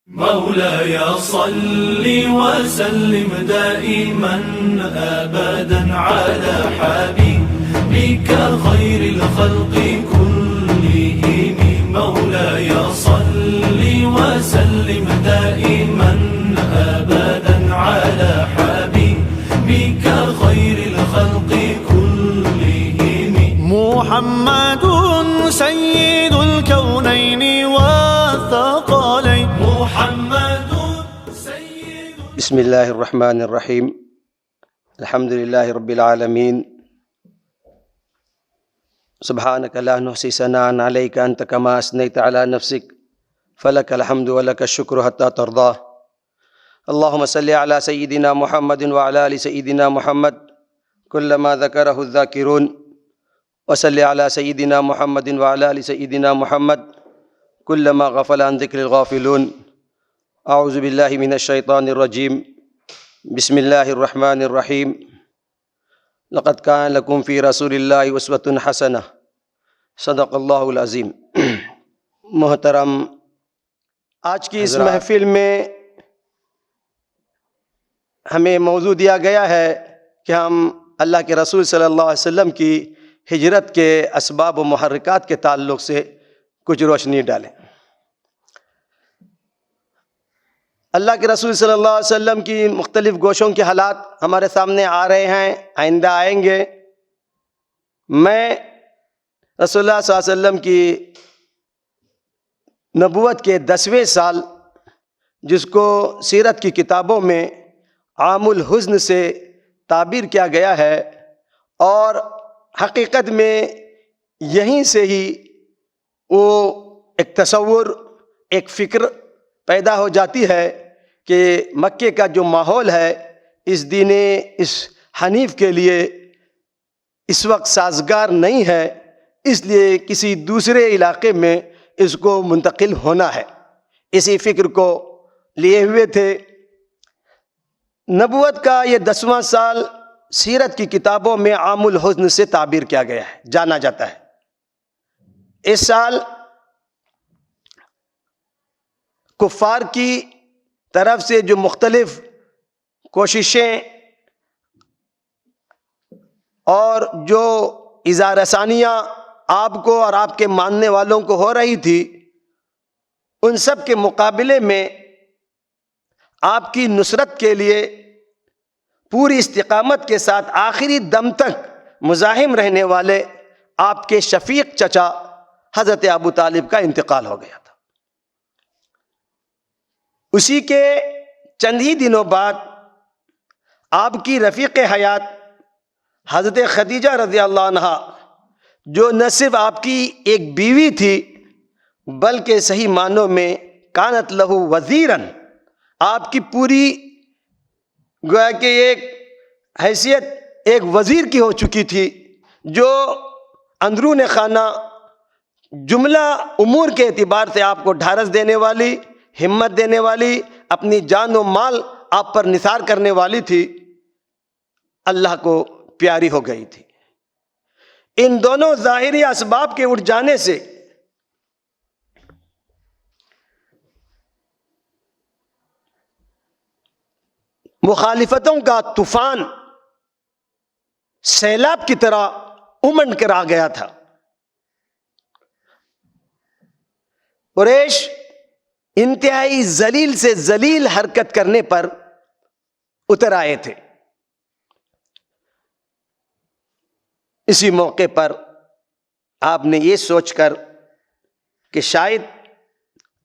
مولاي صل وسلم دائما أبدا على حبيبك خير الخلق كلهم. مولاي صل وسلم دائما أبدا على حبيبك خير الخلق كلهم. محمد سيد الكونين والثقلين. محمد سيد. بسم الله الرحمن الرحيم. الحمد لله رب العالمين. سبحانك لا نحصي ثناء عليك أنت كما أثنيت على نفسك فلك الحمد ولك الشكر حتى ترضى. اللهم صل على سيدنا محمد وعلى آل سيدنا محمد كلما ذكره الذاكرون، وصل على سيدنا محمد وعلى آل سيدنا محمد كلما غفل عن ذكر الغافلون. اعوذ باللہ من الشیطان الرجیم. بسم اللہ الرحمن الرحیم. لقد کان لکم فی رسول اللہ اسوۃ حسنہ. صدق اللہ العظیم. محترم، آج کی اس محفل میں ہمیں موضوع دیا گیا ہے کہ ہم اللہ کے رسول صلی اللہ علیہ وسلم کی ہجرت کے اسباب و محرکات کے تعلق سے کچھ روشنی ڈالیں. اللہ کے رسول صلی اللہ علیہ وسلم کی مختلف گوشوں کے حالات ہمارے سامنے آ رہے ہیں، آئندہ آئیں گے. میں رسول اللہ صلی اللہ علیہ وسلم کی نبوت کے 10ویں سال، جس کو سیرت کی کتابوں میں عام الحزن سے تعبیر کیا گیا ہے، اور حقیقت میں یہیں سے ہی وہ ایک تصور، ایک فکر پیدا ہو جاتی ہے کہ مکے کا جو ماحول ہے اس دین اس حنیف کے لیے اس وقت سازگار نہیں ہے، اس لیے کسی دوسرے علاقے میں اس کو منتقل ہونا ہے. اسی فکر کو لیے ہوئے تھے. نبوت کا یہ 10واں سال سیرت کی کتابوں میں عام الحزن سے تعبیر کیا گیا ہے، جانا جاتا ہے. اس سال کفار کی طرف سے جو مختلف کوششیں اور جو اظہار ثانیہ آپ کو اور آپ کے ماننے والوں کو ہو رہی تھی، ان سب کے مقابلے میں آپ کی نصرت کے لیے پوری استقامت کے ساتھ آخری دم تک مزاحم رہنے والے آپ کے شفیق چچا حضرت ابو طالب کا انتقال ہو گیا تھا. اسی کے چند ہی دنوں بعد آپ کی رفیق حیات حضرت خدیجہ رضی اللہ عنہا، جو نہ صرف آپ کی ایک بیوی تھی بلکہ صحیح معنوں میں کانت لہو وزیرن، آپ کی پوری گویا کہ ایک حیثیت ایک وزیر کی ہو چکی تھی، جو اندرون خانہ جملہ امور کے اعتبار سے آپ کو ڈھارس دینے والی، ہمت دینے والی، اپنی جان و مال آپ پر نثار کرنے والی تھی، اللہ کو پیاری ہو گئی تھی. ان دونوں ظاہری اسباب کے اٹھ جانے سے مخالفتوں کا طوفان سیلاب کی طرح امنڈ کر آ گیا تھا. قریش انتہائی ذلیل سے ذلیل حرکت کرنے پر اتر آئے تھے. اسی موقع پر آپ نے یہ سوچ کر کہ شاید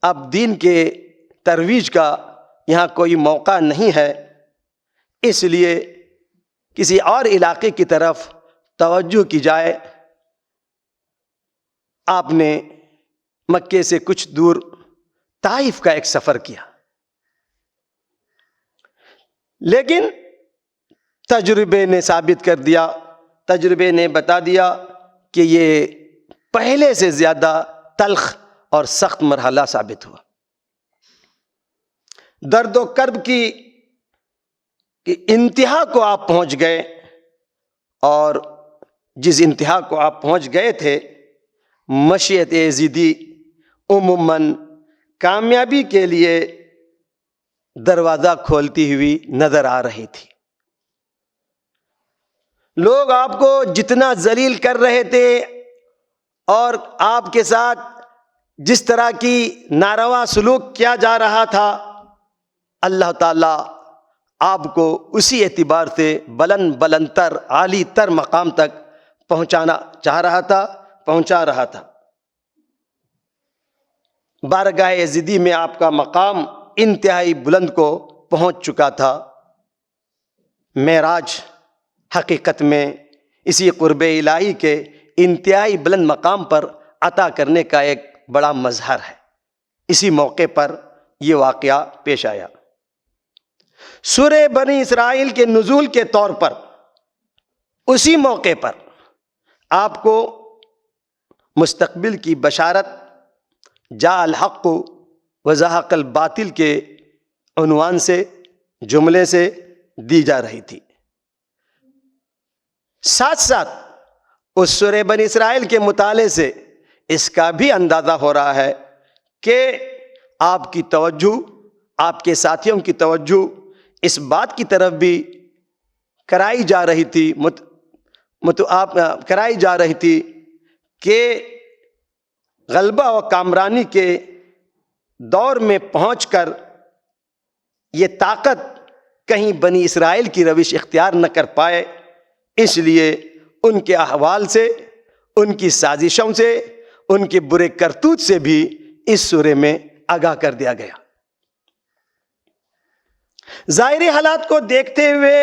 اب دین کے ترویج کا یہاں کوئی موقع نہیں ہے، اس لیے کسی اور علاقے کی طرف توجہ کی جائے. آپ نے مکے سے کچھ دور طائف کا ایک سفر کیا، لیکن تجربے نے ثابت کر دیا، تجربے نے بتا دیا کہ یہ پہلے سے زیادہ تلخ اور سخت مرحلہ ثابت ہوا. درد و کرب کی انتہا کو آپ پہنچ گئے، اور جس انتہا کو آپ پہنچ گئے تھے، مشیت یزیدی عموماً کامیابی کے لیے دروازہ کھولتی ہوئی نظر آ رہی تھی۔ لوگ آپ کو جتنا ذلیل کر رہے تھے اور آپ کے ساتھ جس طرح کی ناروا سلوک کیا جا رہا تھا، اللہ تعالیٰ آپ کو اسی اعتبار سے بلند تر عالی تر مقام تک پہنچانا چاہ رہا تھا، پہنچا رہا تھا۔ بارگاہ یزیدی میں آپ کا مقام انتہائی بلند کو پہنچ چکا تھا۔ معراج حقیقت میں اسی قرب الہی کے انتہائی بلند مقام پر عطا کرنے کا ایک بڑا مظہر ہے۔ اسی موقع پر یہ واقعہ پیش آیا۔ سورہ بنی اسرائیل کے نزول کے طور پر اسی موقع پر آپ کو مستقبل کی بشارت جاء الحق وزہق الباطل کے عنوان سے، جملے سے دی جا رہی تھی۔ ساتھ ساتھ اس سورہ بنی اسرائیل کے مطالعے سے اس کا بھی اندازہ ہو رہا ہے کہ آپ کی توجہ، آپ کے ساتھیوں کی توجہ اس بات کی طرف بھی کرائی جا رہی تھی کرائی جا رہی تھی کہ غلبہ و کامرانی کے دور میں پہنچ کر یہ طاقت کہیں بنی اسرائیل کی روش اختیار نہ کر پائے، اس لیے ان کے احوال سے، ان کی سازشوں سے، ان کے برے کرتوت سے بھی اس سورے میں آگاہ کر دیا گیا۔ ظاہری حالات کو دیکھتے ہوئے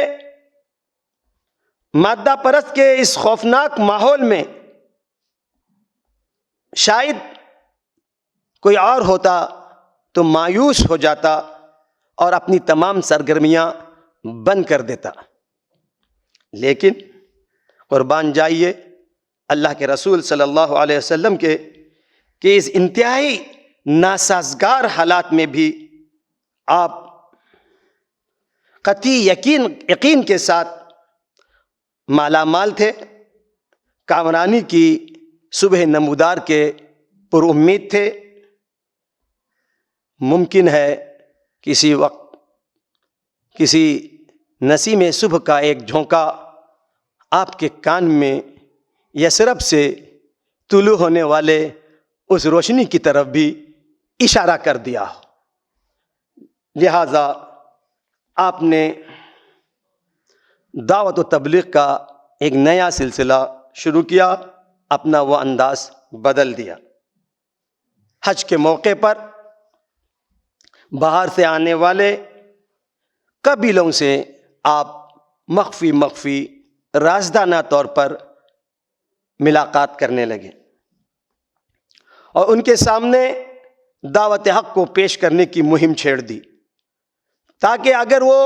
مادہ پرست کے اس خوفناک ماحول میں شاید کوئی اور ہوتا تو مایوس ہو جاتا اور اپنی تمام سرگرمیاں بند کر دیتا، لیکن قربان جائیے اللہ کے رسول صلی اللہ علیہ وسلم کے کہ اس انتہائی ناسازگار حالات میں بھی آپ قطعی یقین کے ساتھ مالا مال تھے، کامرانی کی صبح نمودار کے پر امید تھے۔ ممکن ہے کسی وقت کسی نسیم صبح کا ایک جھونکا آپ کے کان میں یثرب سے طلوع ہونے والے اس روشنی کی طرف بھی اشارہ کر دیا ہو، لہذا آپ نے دعوت و تبلیغ کا ایک نیا سلسلہ شروع کیا، اپنا وہ انداز بدل دیا۔ حج کے موقع پر باہر سے آنے والے قبیلوں سے آپ مخفی رازدانہ طور پر ملاقات کرنے لگے اور ان کے سامنے دعوت حق کو پیش کرنے کی مہم چھیڑ دی، تاکہ اگر وہ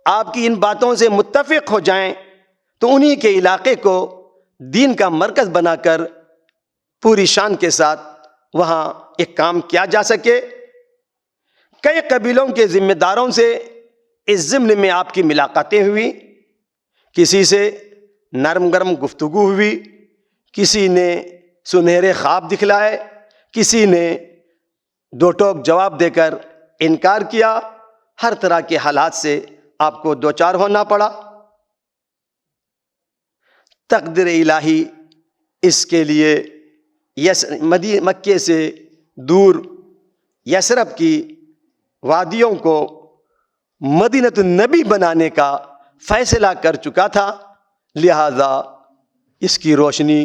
آپ کی ان باتوں سے متفق ہو جائیں تو انہی کے علاقے کو دین کا مرکز بنا کر پوری شان کے ساتھ وہاں ایک کام کیا جا سکے۔ کئی قبیلوں کے ذمہ داروں سے اس ضمن میں آپ کی ملاقاتیں ہوئی، کسی سے نرم گرم گفتگو ہوئی، کسی نے سنہرے خواب دکھلائے، کسی نے دو ٹوک جواب دے کر انکار کیا۔ ہر طرح کے حالات سے آپ کو دوچار ہونا پڑا۔ تقدیر الہی اس کے لیے مکے سے دور یثرب کی وادیوں کو مدینۃ النبی بنانے کا فیصلہ کر چکا تھا، لہذا اس کی روشنی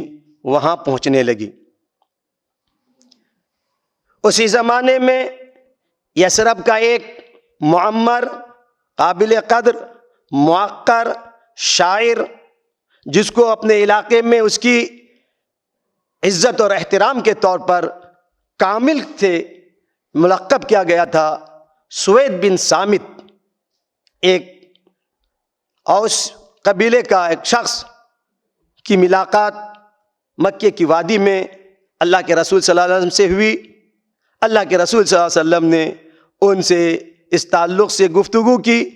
وہاں پہنچنے لگی۔ اسی زمانے میں یثرب کا ایک معمر، قابل قدر، موقر شاعر، جس کو اپنے علاقے میں اس کی عزت اور احترام کے طور پر کامل سے ملقب کیا گیا تھا، سوید بن سامت، ایک اوس قبیلے کا ایک شخص کی ملاقات مکے کی وادی میں اللہ کے رسول صلی اللہ علیہ وسلم سے ہوئی۔ اللہ کے رسول صلی اللہ علیہ وسلم نے ان سے اس تعلق سے گفتگو کی۔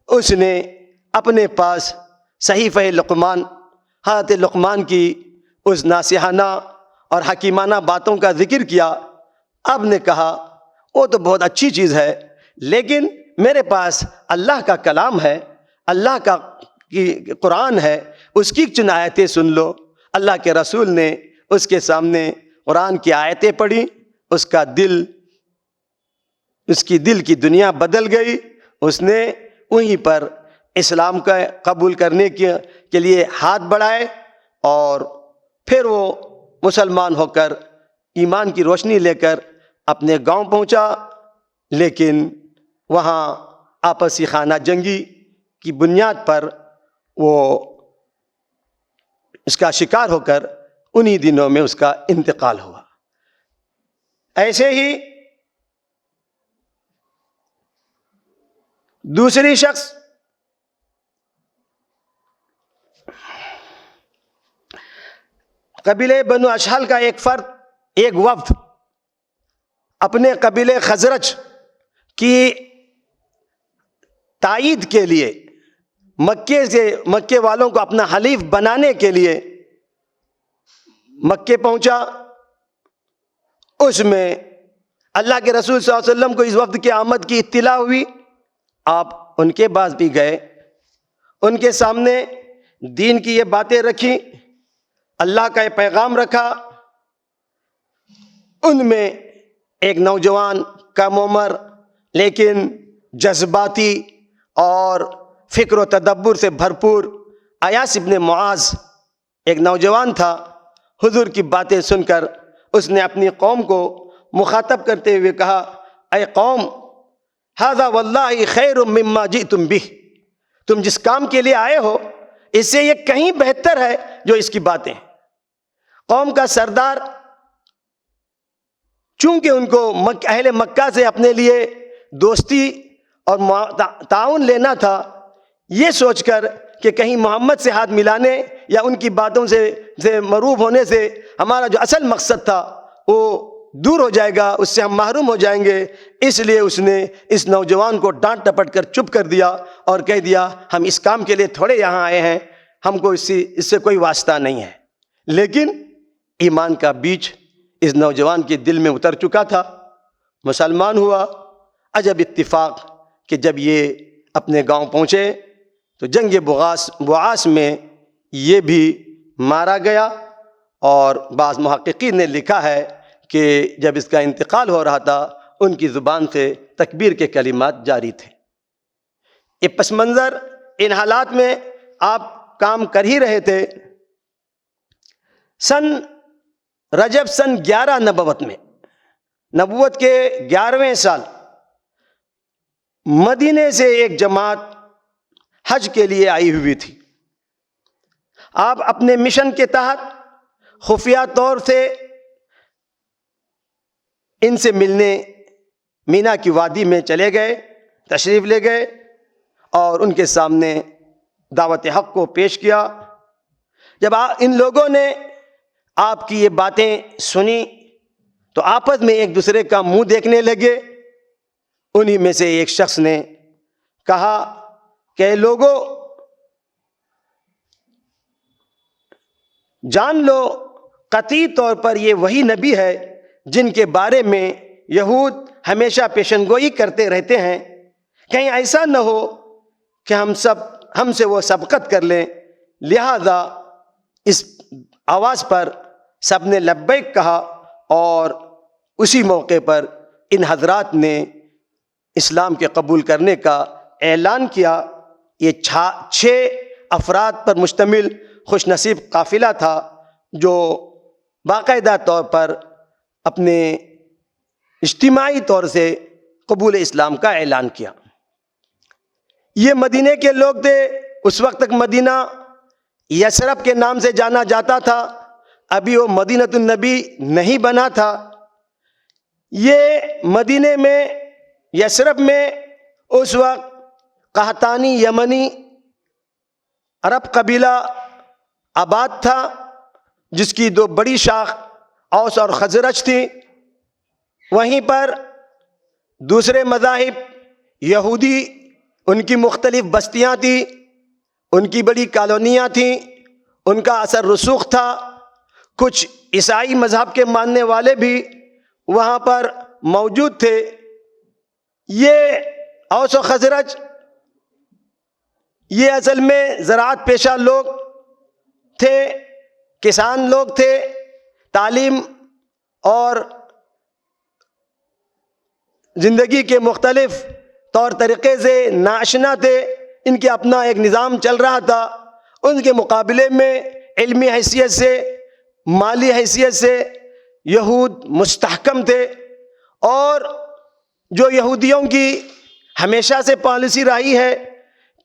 اس نے اپنے پاس صحیفہ لقمان، حضرت لقمان کی اس ناصحانہ اور حکیمانہ باتوں کا ذکر کیا۔ اب نے کہا وہ تو بہت اچھی چیز ہے، لیکن میرے پاس اللہ کا کلام ہے، اللہ کا قرآن ہے، اس کی چند آیتیں سن لو۔ اللہ کے رسول نے اس کے سامنے قرآن کی آیتیں پڑھی، اس کی دل کی دنیا بدل گئی، اس نے وہیں پر اسلام کا قبول کرنے کے لیے ہاتھ بڑھائے، اور پھر وہ مسلمان ہو کر ایمان کی روشنی لے کر اپنے گاؤں پہنچا، لیکن وہاں آپسی خانہ جنگی کی بنیاد پر وہ اس کا شکار ہو کر انہی دنوں میں اس کا انتقال ہوا۔ ایسے ہی دوسری شخص قبیلے بنو اشہل کا ایک وفد اپنے قبیلے خزرج کی تائید کے لیے مکے والوں کو اپنا حلیف بنانے کے لیے مکے پہنچا۔ اس میں اللہ کے رسول صلی اللہ علیہ وسلم کو اس وفد کی آمد کی اطلاع ہوئی، آپ ان کے پاس بھی گئے، ان کے سامنے دین کی یہ باتیں رکھی، اللہ کا یہ پیغام رکھا۔ ان میں ایک نوجوان کم عمر لیکن جذباتی اور فکر و تدبر سے بھرپور ایاس ابن معاذ ایک نوجوان تھا۔ حضور کی باتیں سن کر اس نے اپنی قوم کو مخاطب کرتے ہوئے کہا، اے قوم، ھذا واللہ خیر مما جئتم بہ، تم جس کام کے لیے آئے ہو اس سے یہ کہیں بہتر ہے جو اس کی باتیں۔ قوم کا سردار چونکہ ان کو اہل مکہ سے اپنے لیے دوستی اور تعاون لینا تھا، یہ سوچ کر کہ کہیں محمد سے ہاتھ ملانے یا ان کی باتوں سے مروب ہونے سے ہمارا جو اصل مقصد تھا وہ دور ہو جائے گا، اس سے ہم محروم ہو جائیں گے، اس لیے اس نے اس نوجوان کو ڈانٹ ٹپٹ کر چپ کر دیا اور کہہ دیا، ہم اس کام کے لیے تھوڑے یہاں آئے ہیں، ہم کو اس سے کوئی واسطہ نہیں ہے۔ لیکن ایمان کا بیج اس نوجوان کے دل میں اتر چکا تھا، مسلمان ہوا۔ عجب اتفاق کہ جب یہ اپنے گاؤں پہنچے تو جنگ بوعاس میں یہ بھی مارا گیا، اور بعض محققین نے لکھا ہے کہ جب اس کا انتقال ہو رہا تھا ان کی زبان سے تکبیر کے کلمات جاری تھے۔ یہ پس منظر، ان حالات میں آپ کام کر ہی رہے تھے۔ رجب سن 11 نبوت میں، نبوت کے 11ویں سال، مدینے سے ایک جماعت حج کے لیے آئی ہوئی تھی۔ آپ اپنے مشن کے تحت خفیہ طور سے ان سے ملنے مینا کی وادی میں چلے گئے، تشریف لے گئے اور ان کے سامنے دعوت حق کو پیش کیا۔ جب ان لوگوں نے آپ کی یہ باتیں سنی تو آپس میں ایک دوسرے کا منہ دیکھنے لگے۔ انہی میں سے ایک شخص نے کہا کہ لوگوں، جان لو قطعی طور پر یہ وہی نبی ہے جن کے بارے میں یہود ہمیشہ پیشن گوئی کرتے رہتے ہیں، کہیں ایسا نہ ہو کہ ہم سے وہ سبقت کر لیں۔ لہذا اس آواز پر سب نے لبیک کہا، اور اسی موقع پر ان حضرات نے اسلام کے قبول کرنے کا اعلان کیا۔ یہ 6 افراد پر مشتمل خوش نصیب قافلہ تھا جو باقاعدہ طور پر اپنے اجتماعی طور سے قبول اسلام کا اعلان کیا۔ یہ مدینے کے لوگ تھے۔ اس وقت تک مدینہ یثرب کے نام سے جانا جاتا تھا، ابھی وہ مدینۃ النبی نہیں بنا تھا۔ یہ مدینے میں، یثرب میں اس وقت قحطانی یمنی عرب قبیلہ آباد تھا، جس کی 2 بڑی شاخ اوس اور خزرج تھی۔ وہیں پر دوسرے مذاہب، یہودی، ان کی مختلف بستیاں تھیں، ان کی بڑی کالونیاں تھیں، ان کا اثر رسوخ تھا۔ کچھ عیسائی مذہب کے ماننے والے بھی وہاں پر موجود تھے۔ یہ اوس و خزرج یہ اصل میں زراعت پیشہ لوگ تھے، کسان لوگ تھے، تعلیم اور زندگی کے مختلف طور طریقے سے ناآشنا تھے، ان کے اپنا ایک نظام چل رہا تھا، ان کے مقابلے میں علمی حیثیت سے، مالی حیثیت سے یہود مستحکم تھے، اور جو یہودیوں کی ہمیشہ سے پالیسی رہی ہے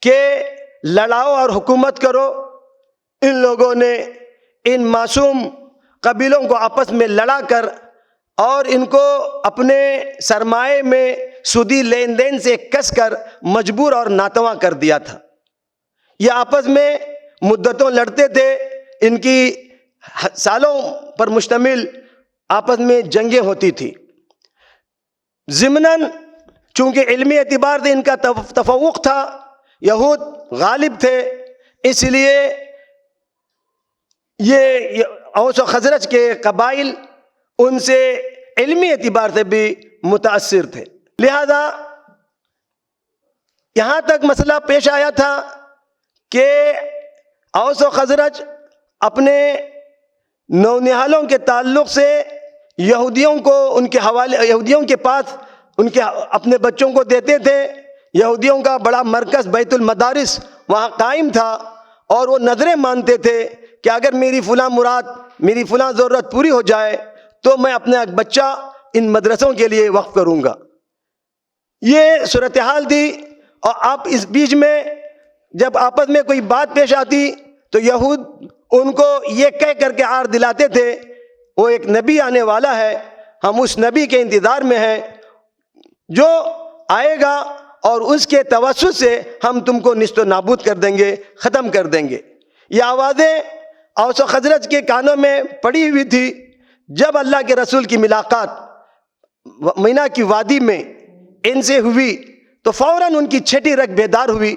کہ لڑاؤ اور حکومت کرو، ان لوگوں نے ان معصوم قبیلوں کو آپس میں لڑا کر اور ان کو اپنے سرمایے میں سودی لین دین سے کس کر مجبور اور ناتواں کر دیا تھا۔ یہ آپس میں مدتوں لڑتے تھے، ان کی سالوں پر مشتمل آپس میں جنگیں ہوتی تھی۔ ضمناً چونکہ علمی اعتبار سے ان کا تفوق تھا، یہود غالب تھے، اس لیے یہ اوس و خزرج کے قبائل ان سے علمی اعتبار سے بھی متاثر تھے، لہذا یہاں تک مسئلہ پیش آیا تھا کہ اوس و خزرج اپنے نونہالوں کے تعلق سے یہودیوں کو ان کے حوالے، یہودیوں کے پاس ان کے اپنے بچوں کو دیتے تھے۔ یہودیوں کا بڑا مرکز بیت المدارس وہاں قائم تھا، اور وہ نظریں مانتے تھے کہ اگر میری فلاں مراد، میری فلاں ضرورت پوری ہو جائے تو میں اپنا ایک بچہ ان مدرسوں کے لیے وقف کروں گا۔ یہ صورتحال تھی، اور اب اس بیچ میں جب آپس میں کوئی بات پیش آتی تو یہود ان کو یہ کہہ کر کے عار دلاتے تھے وہ ایک نبی آنے والا ہے، ہم اس نبی کے انتظار میں ہیں جو آئے گا، اور اس کے توسط سے ہم تم کو نیست و نابود کر دیں گے، ختم کر دیں گے۔ یہ آوازیں اوس و خزرج کے کانوں میں پڑی ہوئی تھی۔ جب اللہ کے رسول کی ملاقات مینا کی وادی میں ان سے ہوئی تو فوراً ان کی چھٹی رگ بیدار ہوئی،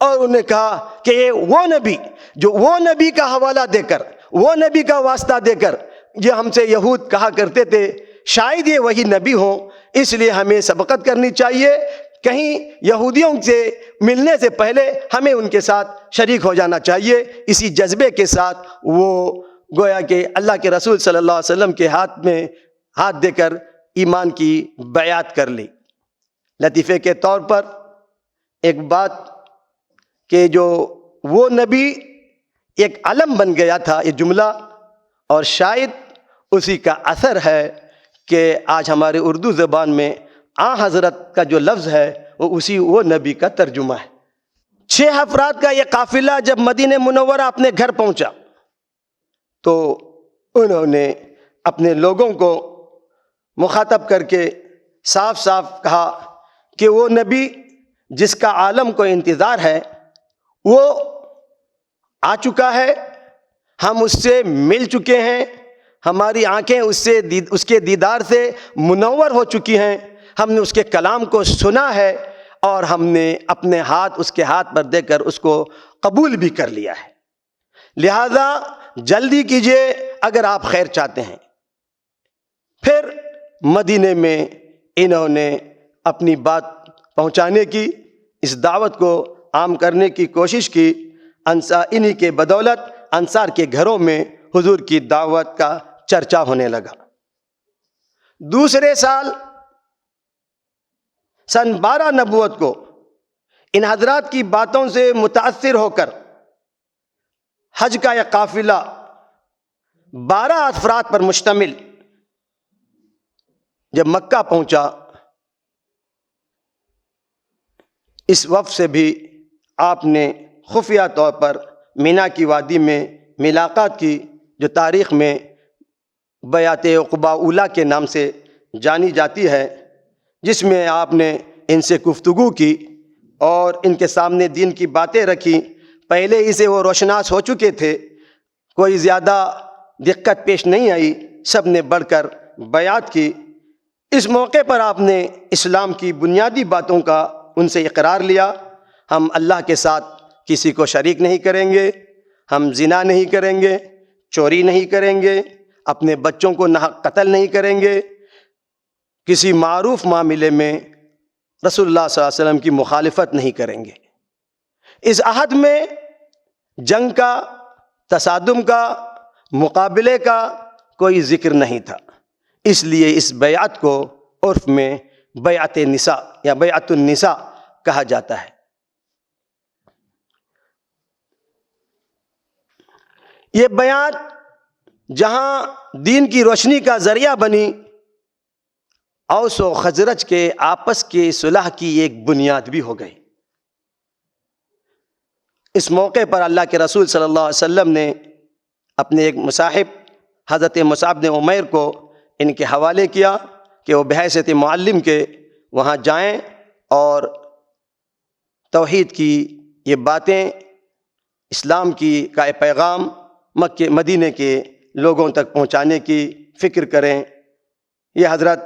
اور انہوں نے کہا کہ یہ وہ نبی جو وہ نبی کا حوالہ دے کر، وہ نبی کا واسطہ دے کر یہ ہم سے یہود کہا کرتے تھے، شاید یہ وہی نبی ہوں، اس لیے ہمیں سبقت کرنی چاہیے، کہیں یہودیوں سے ملنے سے پہلے ہمیں ان کے ساتھ شریک ہو جانا چاہیے۔ اسی جذبے کے ساتھ وہ گویا کہ اللہ کے رسول صلی اللہ علیہ وسلم کے ہاتھ میں ہاتھ دے کر ایمان کی بیعت کر لی۔ لطیفے کے طور پر ایک بات کہ جو وہ نبی ایک علم بن گیا تھا، یہ جملہ، اور شاید اسی کا اثر ہے کہ آج ہمارے اردو زبان میں آن حضرت کا جو لفظ ہے وہ نبی کا ترجمہ ہے۔ 6 افراد کا یہ قافلہ جب مدینہ منورہ اپنے گھر پہنچا تو انہوں نے اپنے لوگوں کو مخاطب کر کے صاف صاف کہا کہ وہ نبی جس کا عالم کو انتظار ہے وہ آ چکا ہے، ہم اس سے مل چکے ہیں، ہماری آنکھیں اس کے دیدار سے منور ہو چکی ہیں، ہم نے اس کے کلام کو سنا ہے، اور ہم نے اپنے ہاتھ اس کے ہاتھ پر دے کر اس کو قبول بھی کر لیا ہے، لہذا جلدی کیجئے اگر آپ خیر چاہتے ہیں۔ پھر مدینے میں انہوں نے اپنی بات پہنچانے کی، اس دعوت کو عام کرنے کی کوشش کی، انہی کے بدولت انصار کے گھروں میں حضور کی دعوت کا چرچا ہونے لگا۔ دوسرے سال سن 12 نبوت کو ان حضرات کی باتوں سے متاثر ہو کر حج کا یہ قافلہ 12 افراد پر مشتمل جب مکہ پہنچا، اس وفد سے بھی آپ نے خفیہ طور پر مینا کی وادی میں ملاقات کی، جو تاریخ میں بیعت عقبہ اولیٰ کے نام سے جانی جاتی ہے، جس میں آپ نے ان سے گفتگو کی اور ان کے سامنے دین کی باتیں رکھی۔ پہلے ہی سے وہ روشناس ہو چکے تھے، کوئی زیادہ دقت پیش نہیں آئی، سب نے بڑھ کر بیعت کی۔ اس موقع پر آپ نے اسلام کی بنیادی باتوں کا ان سے اقرار لیا، ہم اللہ کے ساتھ کسی کو شریک نہیں کریں گے، ہم زنا نہیں کریں گے، چوری نہیں کریں گے، اپنے بچوں کو ناحق قتل نہیں کریں گے، کسی معروف معاملے میں رسول اللہ صلی اللہ علیہ وسلم کی مخالفت نہیں کریں گے۔ اس عہد میں جنگ کا، تصادم کا، مقابلے کا کوئی ذکر نہیں تھا، اس لیے اس بیعت کو عرف میں بیعت نساء یا بیعت النساء کہا جاتا ہے۔ یہ بیعت جہاں دین کی روشنی کا ذریعہ بنی، اوس و خزرج کے آپس کی صلح کی ایک بنیاد بھی ہو گئی۔ اس موقع پر اللہ کے رسول صلی اللہ علیہ وسلم نے اپنے ایک مصاحب حضرت مصعب بن عمیر کو ان کے حوالے کیا کہ وہ بحیثیت معلم کے وہاں جائیں اور توحید کی یہ باتیں، اسلام کا پیغام مکہ مدینے کے لوگوں تک پہنچانے کی فکر کریں۔ یہ حضرت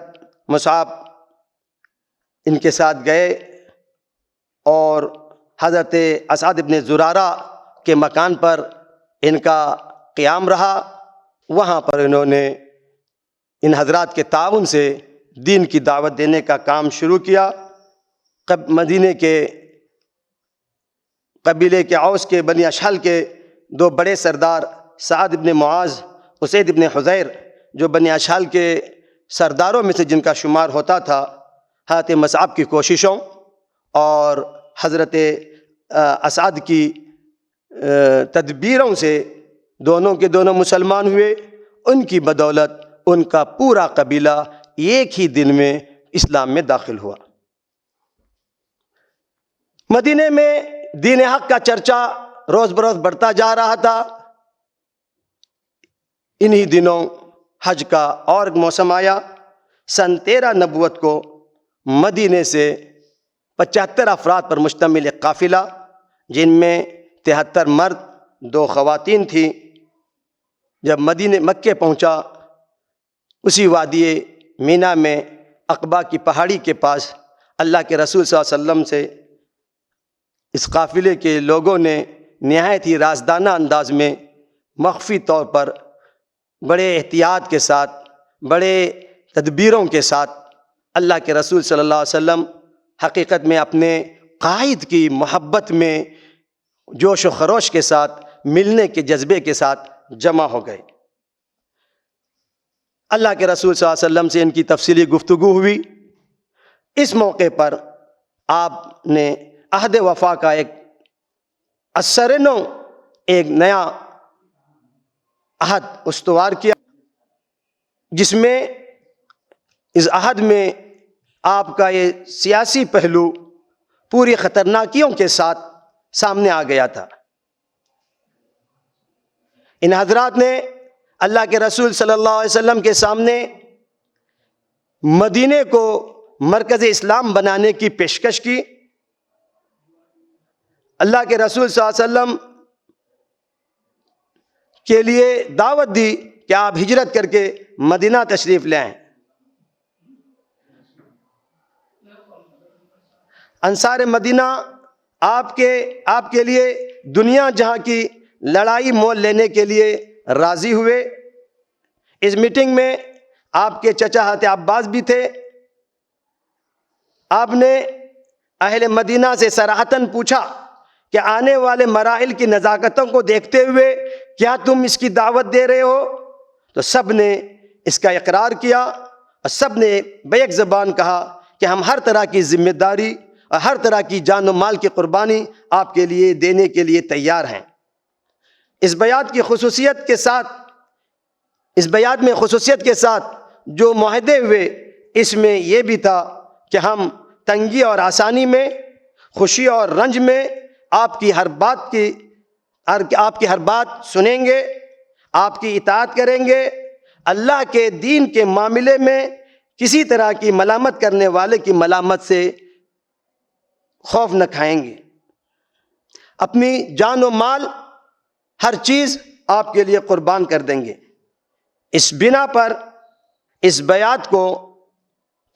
مصعب ان کے ساتھ گئے اور حضرت اسعد بن زرارہ کے مکان پر ان کا قیام رہا۔ وہاں پر انہوں نے ان حضرات کے تعاون سے دین کی دعوت دینے کا کام شروع کیا۔ مدینے کے قبیلے کے اوس کے بنی اشہل کے دو بڑے سردار سعد بن معاذ، اسید بن حضیر، جو بنی اشہل کے سرداروں میں سے جن کا شمار ہوتا تھا، حضرت مصعب کی کوششوں اور حضرت اسعد کی تدبیروں سے دونوں کے دونوں مسلمان ہوئے۔ ان کی بدولت ان کا پورا قبیلہ ایک ہی دن میں اسلام میں داخل ہوا۔ مدینے میں دین حق کا چرچا روز بروز بڑھتا جا رہا تھا۔ انہی دنوں حج کا اور موسم آیا۔ سن 13 نبوت کو مدینے سے 75 افراد پر مشتمل ایک قافلہ، جن میں 73 مرد 2 خواتین تھیں، جب مکے پہنچا، اسی وادی مینا میں عقبہ کی پہاڑی کے پاس اللہ کے رسول صلی اللہ علیہ وسلم سے اس قافلے کے لوگوں نے نہایت ہی رازدانہ انداز میں مخفی طور پر بڑے احتیاط کے ساتھ، بڑے تدبیروں کے ساتھ اللہ کے رسول صلی اللہ علیہ وسلم حقیقت میں اپنے قائد کی محبت میں جوش و خروش کے ساتھ، ملنے کے جذبے کے ساتھ جمع ہو گئے۔ اللہ کے رسول صلی اللہ علیہ وسلم سے ان کی تفصیلی گفتگو ہوئی۔ اس موقع پر آپ نے عہد وفا کا ایک اثر نو، ایک نیا عہد استوار کیا، جس میں اس عہد میں آپ کا یہ سیاسی پہلو پوری خطرناکیوں کے ساتھ سامنے آ گیا تھا۔ ان حضرات نے اللہ کے رسول صلی اللہ علیہ وسلم کے سامنے مدینے کو مرکز اسلام بنانے کی پیشکش کی۔ اللہ کے رسول صلی اللہ علیہ وسلم کے لیے دعوت دی کہ آپ ہجرت کر کے مدینہ تشریف لے آئیں۔ انصار مدینہ آپ کے لیے دنیا جہاں کی لڑائی مول لینے کے لیے راضی ہوئے۔ اس میٹنگ میں آپ کے چچا حضرت عباس بھی تھے۔ آپ نے اہل مدینہ سے صراحتاً پوچھا کہ آنے والے مراحل کی نزاکتوں کو دیکھتے ہوئے کیا تم اس کی دعوت دے رہے ہو؟ تو سب نے اس کا اقرار کیا اور سب نے بیک زبان کہا کہ ہم ہر طرح کی ذمہ داری اور ہر طرح کی جان و مال کی قربانی آپ کے لیے دینے کے لیے تیار ہیں۔ اس بیعت کی خصوصیت کے ساتھ، اس بیعت میں خصوصیت کے ساتھ جو معاہدے ہوئے، اس میں یہ بھی تھا کہ ہم تنگی اور آسانی میں، خوشی اور رنج میں آپ کی ہر بات سنیں گے، آپ کی اطاعت کریں گے، اللہ کے دین کے معاملے میں کسی طرح کی ملامت کرنے والے کی ملامت سے خوف نہ کھائیں گے، اپنی جان و مال ہر چیز آپ کے لیے قربان کر دیں گے۔ اس بنا پر اس بیعت کو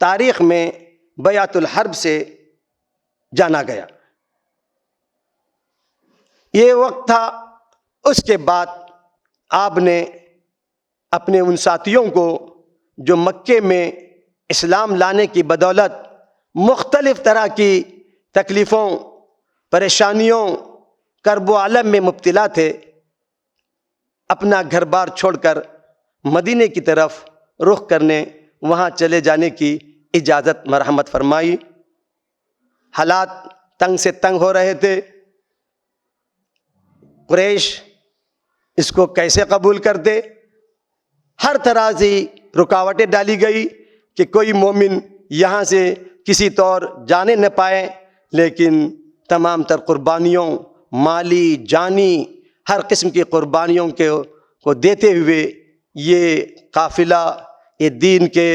تاریخ میں بیعت الحرب سے جانا گیا۔ یہ وقت تھا۔ اس کے بعد آپ نے اپنے ان ساتھیوں کو جو مکے میں اسلام لانے کی بدولت مختلف طرح کی تکلیفوں، پریشانیوں، کرب و علم میں مبتلا تھے، اپنا گھر بار چھوڑ کر مدینے کی طرف رخ کرنے، وہاں چلے جانے کی اجازت مرحمت فرمائی۔ حالات تنگ سے تنگ ہو رہے تھے، قریش اس کو کیسے قبول کرتے؟ ہر طرح سے رکاوٹیں ڈالی گئی کہ کوئی مومن یہاں سے کسی طور جانے نہ پائے، لیکن تمام تر قربانیوں، مالی، جانی، ہر قسم کی قربانیوں کو دیتے ہوئے یہ قافلہ، یہ دین کے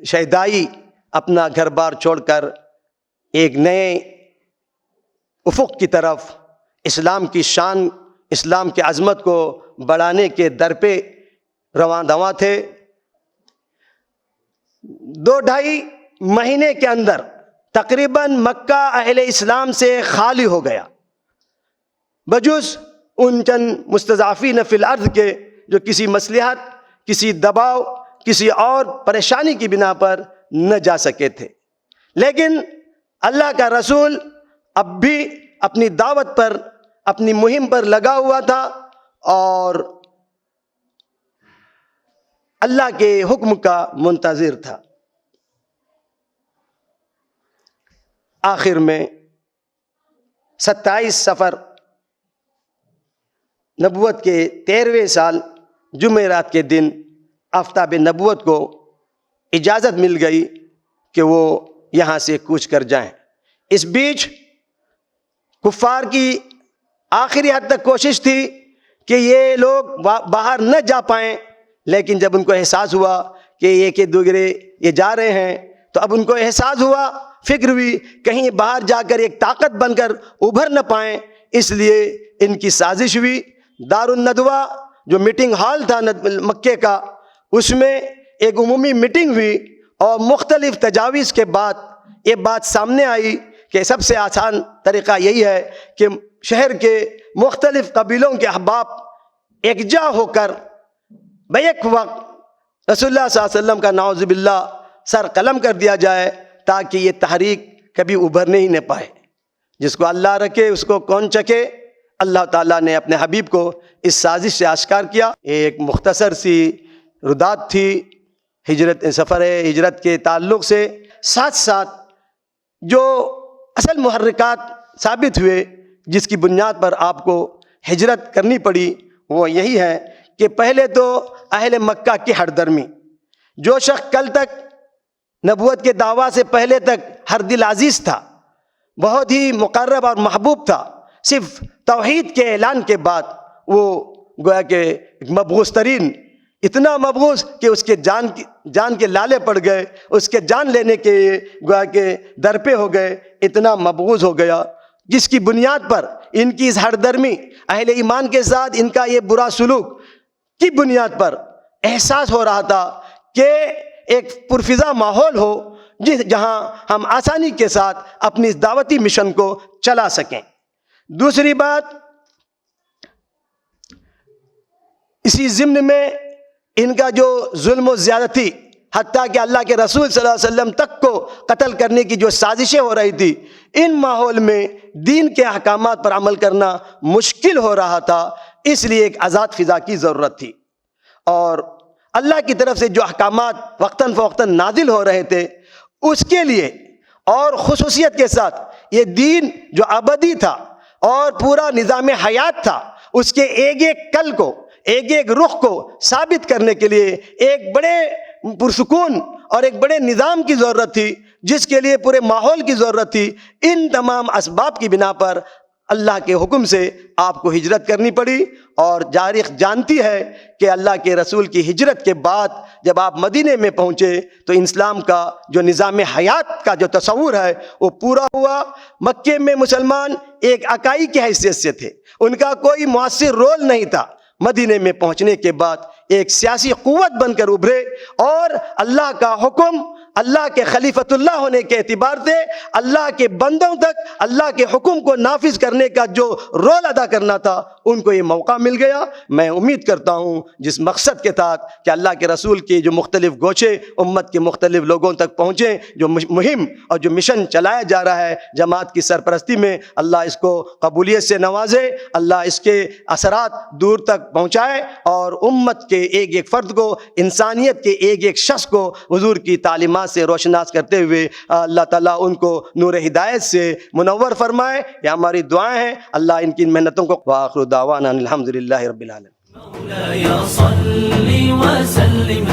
شہدائی اپنا گھر بار چھوڑ کر ایک نئے افق کی طرف، اسلام کی شان، اسلام کی عظمت کو بڑھانے کے در پہ رواں دواں تھے۔ 2-2.5 مہینے کے اندر تقریباً مکہ اہل اسلام سے خالی ہو گیا، بجز ان چند مستضعفین فی الارض کے جو کسی مصلحت، کسی دباؤ، کسی اور پریشانی کی بنا پر نہ جا سکے تھے۔ لیکن اللہ کا رسول اب بھی اپنی دعوت پر، اپنی مہم پر لگا ہوا تھا اور اللہ کے حکم کا منتظر تھا۔ آخر میں 27 صفر نبوت کے 13ویں سال جمعرات کے دن آفتاب نبوت کو اجازت مل گئی کہ وہ یہاں سے کوچ کر جائیں۔ اس بیچ کفار کی آخری حد تک کوشش تھی کہ یہ لوگ باہر نہ جا پائیں، لیکن جب ان کو احساس ہوا کہ ایک دوسرے یہ جا رہے ہیں تو اب ان کو احساس ہوا، فکر ہوئی کہیں باہر جا کر ایک طاقت بن کر ابھر نہ پائیں، اس لیے ان کی سازش ہوئی۔ دار الندوہ جو میٹنگ ہال تھا مکے کا، اس میں ایک عمومی میٹنگ ہوئی اور مختلف تجاویز کے بعد یہ بات سامنے آئی کہ سب سے آسان طریقہ یہی ہے کہ شہر کے مختلف قبیلوں کے احباب یکجا ہو کر بیک وقت رسول اللہ صلی اللہ علیہ وسلم کا نعوذ باللہ سر قلم کر دیا جائے، تاکہ یہ تحریک کبھی ابھرنے ہی نہ پائے۔ جس کو اللہ رکھے اس کو کون چکے؟ اللہ تعالیٰ نے اپنے حبیب کو اس سازش سے آشکار کیا۔ ایک مختصر سی ردات تھی سفر ہجرت کے تعلق سے، ساتھ ساتھ جو اصل محرکات ثابت ہوئے جس کی بنیاد پر آپ کو ہجرت کرنی پڑی، وہ یہی ہے کہ پہلے تو اہل مکہ کی ہر درمی، جو شخص کل تک نبوت کے دعویٰ سے پہلے تک ہر دل عزیز تھا، بہت ہی مقرب اور محبوب تھا، صرف توحید کے اعلان کے بعد وہ گویا کہ مبغوث ترین، اتنا مبغوث کہ اس کے جان کے لالے پڑ گئے، اس کے جان لینے کے گویا کہ در پہ ہو گئے، اتنا مبغوث ہو گیا، جس کی بنیاد پر ان کی اس ہر درمی اہل ایمان کے ساتھ ان کا یہ برا سلوک کی بنیاد پر احساس ہو رہا تھا کہ ایک پرفضا ماحول ہو جہاں ہم آسانی کے ساتھ اپنی اس دعوتی مشن کو چلا سکیں۔ دوسری بات، اسی ضمن میں ان کا جو ظلم و زیادتی، حتیٰ کہ اللہ کے رسول صلی اللہ علیہ وسلم تک کو قتل کرنے کی جو سازشیں ہو رہی تھی، ان ماحول میں دین کے احکامات پر عمل کرنا مشکل ہو رہا تھا، اس لیے ایک آزاد فضا کی ضرورت تھی۔ اور اللہ کی طرف سے جو احکامات وقتاً فوقتاً نازل ہو رہے تھے، اس کے لیے اور خصوصیت کے ساتھ یہ دین جو ابدی تھا اور پورا نظام حیات تھا، اس کے ایک ایک کل کو، ایک ایک رخ کو ثابت کرنے کے لیے ایک بڑے پرسکون اور ایک بڑے نظام کی ضرورت تھی، جس کے لیے پورے ماحول کی ضرورت تھی۔ ان تمام اسباب کی بنا پر اللہ کے حکم سے آپ کو ہجرت کرنی پڑی، اور تاریخ جانتی ہے کہ اللہ کے رسول کی ہجرت کے بعد جب آپ مدینے میں پہنچے تو اسلام کا جو نظام حیات کا جو تصور ہے وہ پورا ہوا۔ مکے میں مسلمان ایک اکائی کی حیثیت سے تھے، ان کا کوئی مؤثر رول نہیں تھا۔ مدینے میں پہنچنے کے بعد ایک سیاسی قوت بن کر ابھرے، اور اللہ کا حکم، اللہ کے خلیفۃ اللہ ہونے کے اعتبار سے اللہ کے بندوں تک اللہ کے حکم کو نافذ کرنے کا جو رول ادا کرنا تھا ان کو یہ موقع مل گیا. میں امید کرتا ہوں جس مقصد کے تحت کہ اللہ کے رسول کی جو مختلف گوشے امت کے مختلف لوگوں تک پہنچیں، جو مہم اور جو مشن چلایا جا رہا ہے جماعت کی سرپرستی میں، اللہ اس کو قبولیت سے نوازے، اللہ اس کے اثرات دور تک پہنچائے اور امت کے ایک ایک فرد کو، انسانیت کے ایک ایک شخص کو حضور کی تعلیمات سے روشناس کرتے ہوئے اللہ تعالیٰ ان کو نور ہدایت سے منور فرمائے. یہ ہماری دعائیں ہیں. اللہ ان کی محنتوں کو. وآخر دعوانا الحمدللہ رب العالمین. مولاي صل وسلم